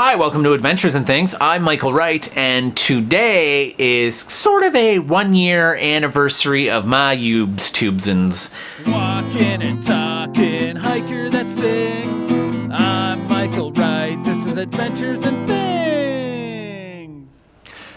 Hi, welcome to Adventures and Things. I'm Michael Wright, and today is sort of a 1-year anniversary of my tubesins. Walking and talking, hiker that sings. I'm Michael Wright, this is Adventures and Things.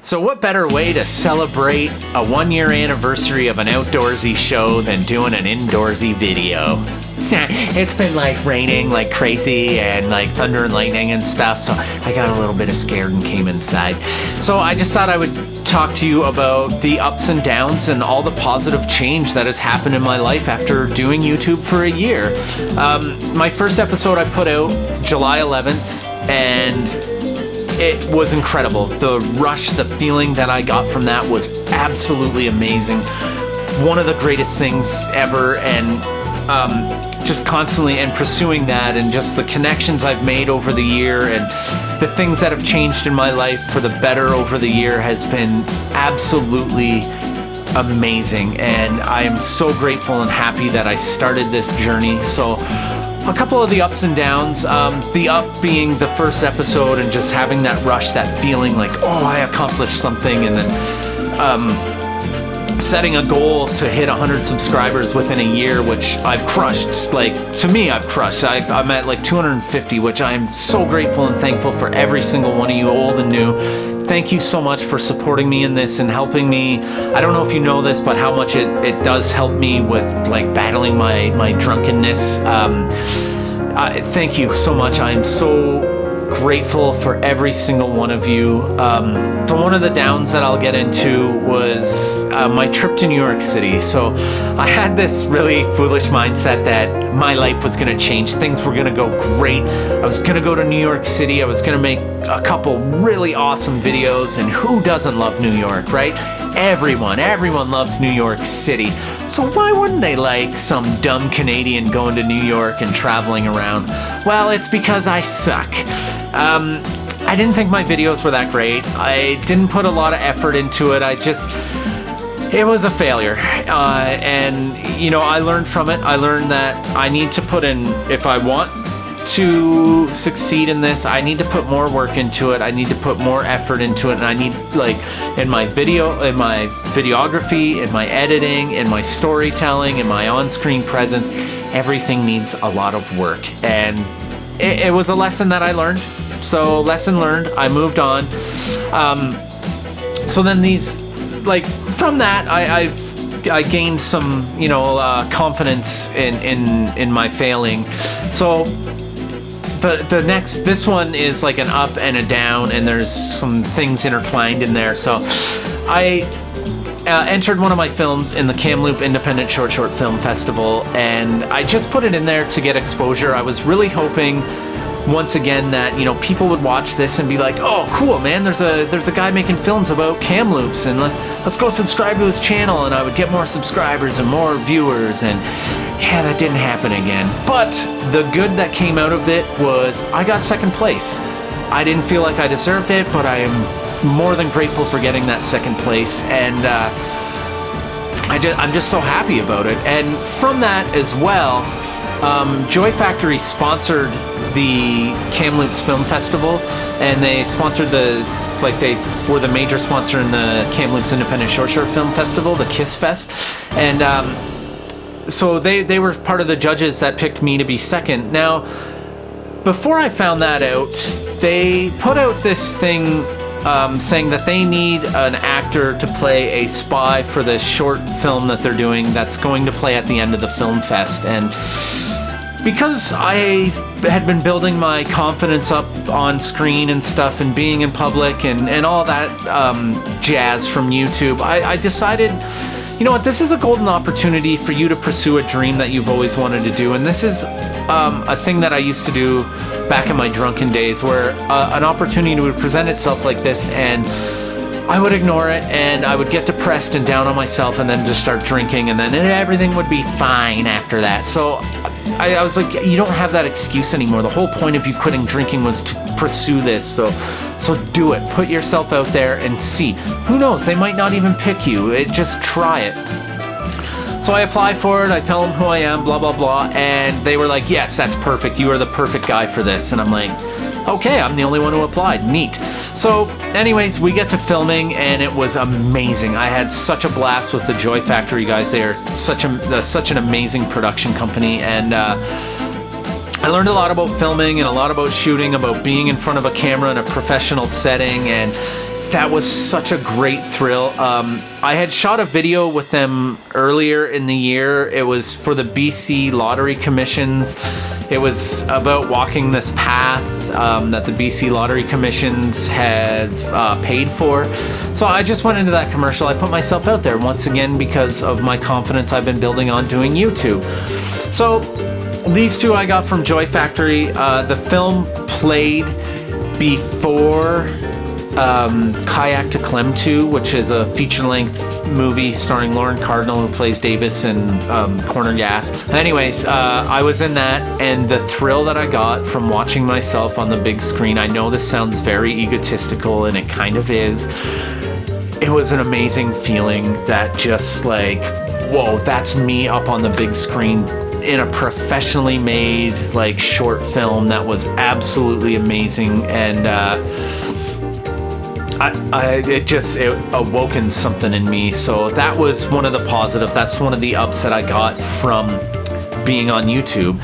So what better way to celebrate a 1-year anniversary of an outdoorsy show than doing an indoorsy video? It's been like raining like crazy and like thunder and lightning and stuff, so I got a little bit scared and came inside. So I just thought I would talk to you about the ups and downs and all the positive change that has happened in my life after doing YouTube for a year. My first episode I put out July 11th, and it was incredible. The rush, the feeling that I got from that was absolutely amazing. One of the greatest things ever, and just constantly and pursuing that, and just the connections I've made over the year and the things that have changed in my life for the better over the year has been absolutely amazing, and I am so grateful and happy that I started this journey. So a couple of the ups and downs, the up being the first episode and just having that rush, that feeling like, oh, I accomplished something, and then setting a goal to hit 100 subscribers within a year, which I've crushed. Like, to me, I've crushed. I'm at like 250, which I'm so grateful and thankful for every single one of you, old and new. Thank you so much for supporting me in this and helping me. I don't know if you know this, but how much it does help me with like battling my drunkenness. Thank you so much. I'm so grateful for every single one of you. So one of the downs that I'll get into was my trip to New York City. So I had this really foolish mindset that my life was going to change. Things were going to go great. I was going to go to New York City. I was going to make a couple really awesome videos. And who doesn't love New York, right? Everyone loves New York City. So why wouldn't they like some dumb Canadian going to New York and traveling around? Well, it's because I suck. I didn't think my videos were that great. I didn't put a lot of effort into it. It was a failure. And, you know, I learned from it. I learned that I need to put in, if I want to succeed in this, I need to put more work into it. I need to put more effort into it. And I need, like, in my videography, in my editing, in my storytelling, in my on-screen presence, everything needs a lot of work. And it was a lesson that I learned. So lesson learned, I moved on. So then from that, I gained some, confidence in my failing. So this one is like an up and a down, and there's some things intertwined in there. So I entered one of my films in the Kamloops Independent Short Film Festival, and I just put it in there to get exposure. I was really hoping, once again, that people would watch this and be like, oh cool, man, there's a guy making films about Kamloops, and let's go subscribe to his channel, and I would get more subscribers and more viewers. And yeah, that didn't happen again. But the good that came out of it was I got second place. I didn't feel like I deserved it, but I am more than grateful for getting that second place, and I'm just so happy about it. And from that as well, Joy Factory sponsored the Kamloops Film Festival, and they sponsored they were the major sponsor in the Kamloops Independent Short Film Festival, the KISS Fest. And so they were part of the judges that picked me to be second. Now, before I found that out, they put out this thing saying that they need an actor to play a spy for this short film that they're doing that's going to play at the end of the film fest. And because I had been building my confidence up on screen and stuff, and being in public and all that jazz from YouTube, I decided, you know what, this is a golden opportunity for you to pursue a dream that you've always wanted to do. And this is a thing that I used to do back in my drunken days, where an opportunity would present itself like this, and I would ignore it, and I would get depressed and down on myself, and then just start drinking, and then everything would be fine after that. So I was like, you don't have that excuse anymore. The whole point of you quitting drinking was to pursue this. So do it. Put yourself out there and see. Who knows? They might not even pick you. Just try it. So I apply for it. I tell them who I am, blah, blah, blah. And they were like, yes, that's perfect. You are the perfect guy for this. And I'm like, okay, I'm the only one who applied. Neat. So anyways, we get to filming, and it was amazing. I had such a blast with the Joy Factory guys. They are such an amazing production company, and I learned a lot about filming and a lot about shooting, about being in front of a camera in a professional setting, and that was such a great thrill. I had shot a video with them earlier in the year. It was for the BC Lottery Commissions. It was about walking this path that the BC Lottery Commissions had paid for. So I just went into that commercial. I put myself out there once again because of my confidence I've been building on doing YouTube. So these two I got from Joy Factory. The film played before Kayak to Clem 2, which is a feature-length movie starring Lauren Cardinal, who plays Davis in Corner Gas. Anyways, I was in that, and the thrill that I got from watching myself on the big screen, I know this sounds very egotistical, and it kind of is. It was an amazing feeling that just like, whoa, that's me up on the big screen in a professionally made like short film that was absolutely amazing, and it awoken something in me. So that was one of the positives. That's one of the ups that I got from being on YouTube.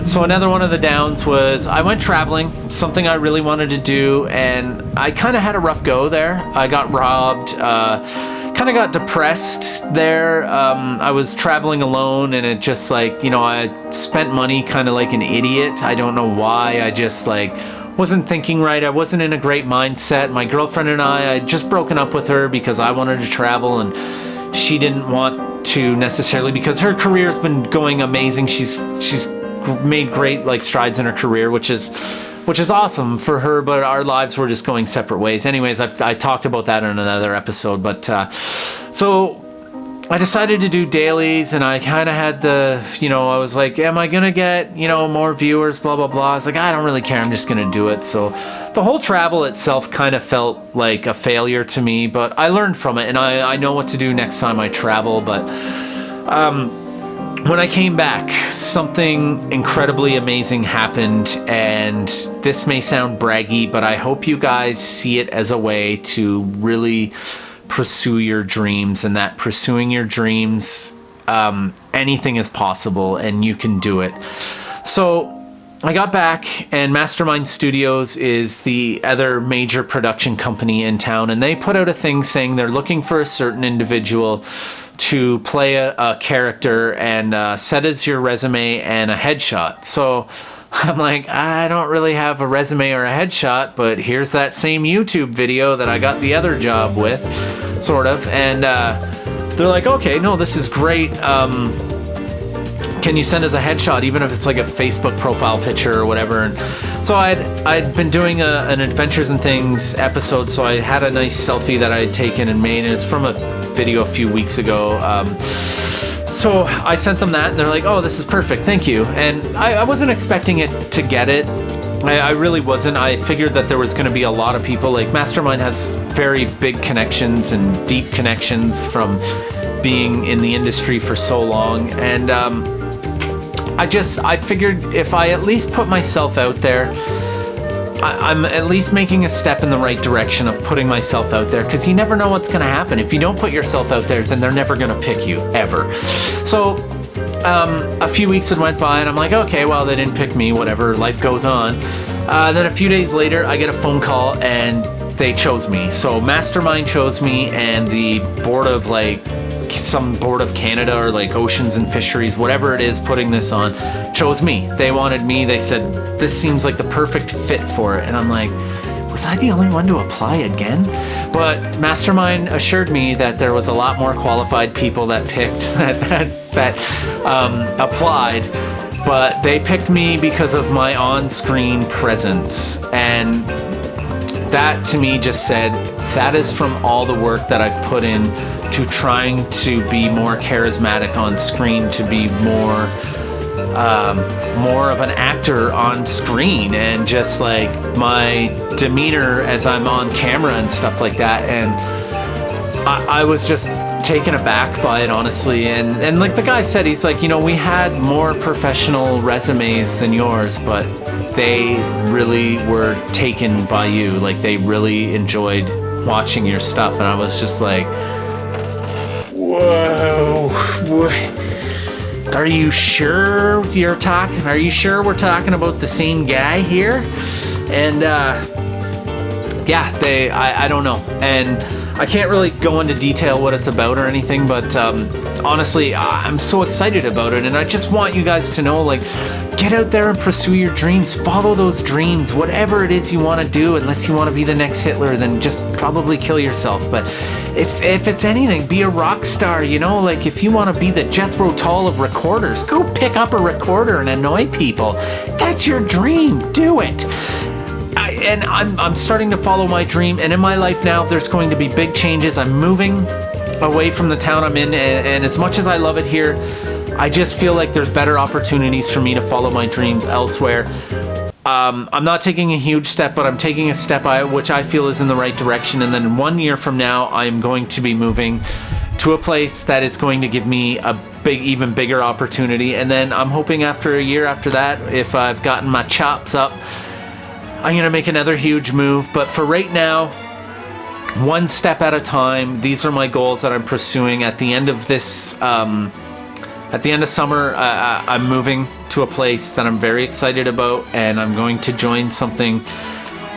So another one of the downs was I went traveling, something I really wanted to do, and I kind of had a rough go there. I got robbed, kind of got depressed there. I was traveling alone, and it just like, you know, I spent money kind of like an idiot. I don't know why. I just like wasn't thinking right. I wasn't in a great mindset. My girlfriend and I'd just broken up with her because I wanted to travel, and she didn't want to necessarily, because her career's been going amazing. She's made great like strides in her career, which is awesome for her, but our lives were just going separate ways. Anyways, I talked about that in another episode, but so I decided to do dailies, and I kind of had I was like, am I going to get, more viewers, blah, blah, blah. I was like, I don't really care. I'm just going to do it. So the whole travel itself kind of felt like a failure to me, but I learned from it, and I know what to do next time I travel. But when I came back, something incredibly amazing happened, and this may sound braggy, but I hope you guys see it as a way to really pursue your dreams, and that pursuing your dreams, anything is possible, and you can do it. So I got back, and Mastermind Studios is the other major production company in town, and they put out a thing saying they're looking for a certain individual to play a character and set as your resume and a headshot. So I'm like, I don't really have a resume or a headshot, but here's that same YouTube video that I got the other job with, sort of. And they're like, okay, no, this is great. Can you send us a headshot, even if it's like a Facebook profile picture or whatever? And so I'd been doing an Adventures and Things episode, so I had a nice selfie that I had taken and made, and it's from a video a few weeks ago. So I sent them that, and they're like, oh, this is perfect, thank you. And I wasn't expecting it to get it. I really wasn't. I figured that there was going to be a lot of people. Like, Mastermind has very big connections and deep connections from being in the industry for so long. And I figured if I at least put myself out there, I'm at least making a step in the right direction of putting myself out there, because you never know what's going to happen. If you don't put yourself out there, then they're never going to pick you, ever. So a few weeks had went by, and I'm like, okay, well, they didn't pick me, whatever, life goes on. Then a few days later, I get a phone call, and they chose me. So Mastermind chose me, and the board of some board of Canada or like Oceans and Fisheries, whatever it is putting this on, chose me. They wanted me. They said, this seems like the perfect fit for it. And I'm like, was I the only one to apply again? But Mastermind assured me that there was a lot more qualified people that picked that applied, but they picked me because of my on-screen presence. And that to me just said, that is from all the work that I've put in to trying to be more charismatic on screen, to be more of an actor on screen, and just like my demeanor as I'm on camera and stuff like that. And I was just taken aback by it, honestly. And like the guy said, he's like, we had more professional resumes than yours, but they really were taken by you. Like, they really enjoyed watching your stuff. And I was just like, whoa. Are you sure we're talking about the same guy here? And yeah, I don't know. And I can't really go into detail what it's about or anything, but honestly, I'm so excited about it, and I just want you guys to know, like, get out there and pursue your dreams. Follow those dreams, whatever it is you want to do. Unless you want to be the next Hitler, then just probably kill yourself. But if it's anything, be a rock star, like if you want to be the Jethro Tull of recorders, go pick up a recorder and annoy people. That's your dream. Do it. And I'm starting to follow my dream, and in my life now there's going to be big changes. I'm moving away from the town I'm in, and as much as I love it here, I just feel like there's better opportunities for me to follow my dreams elsewhere. I'm not taking a huge step, but I'm taking a step which I feel is in the right direction, and then 1 year from now I'm going to be moving to a place that is going to give me a even bigger opportunity, and then I'm hoping after a year after that, if I've gotten my chops up, I'm going to make another huge move. But for right now, one step at a time, these are my goals that I'm pursuing. At the end of this, at the end of summer, I'm moving to a place that I'm very excited about, and I'm going to join something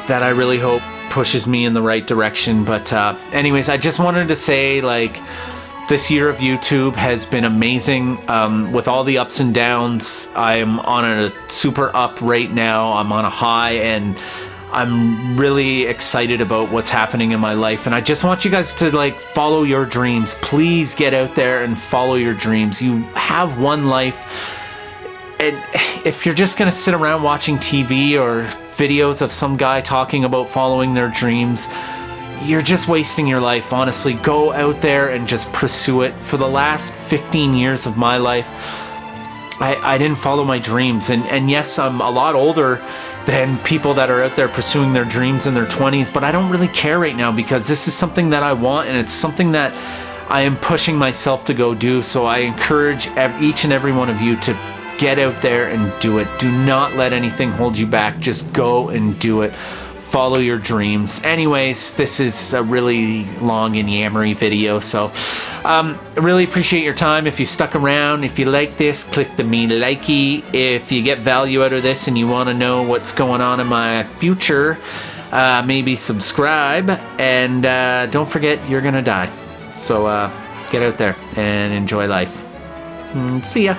that I really hope pushes me in the right direction. But anyways, I just wanted to say, like, this year of YouTube has been amazing, with all the ups and downs. I'm on a super up right now. I'm on a high, and I'm really excited about what's happening in my life. And I just want you guys to, like, follow your dreams. Please get out there and follow your dreams. You have one life, and if you're just gonna sit around watching TV or videos of some guy talking about following their dreams, you're just wasting your life. Honestly, go out there and just pursue it. For the last 15 years of my life, I didn't follow my dreams. And yes, I'm a lot older than people that are out there pursuing their dreams in their 20s, but I don't really care right now, because this is something that I want, and it's something that I am pushing myself to go do. So I encourage each and every one of you to get out there and do it. Do not let anything hold you back. Just go and do it. Follow your dreams. Anyways, this is a really long and yammery video, so I really appreciate your time. If you stuck around, if you like this, click the me likey. If you get value out of this and you want to know what's going on in my future, maybe subscribe, and don't forget, you're gonna die. So get out there and enjoy life. See ya.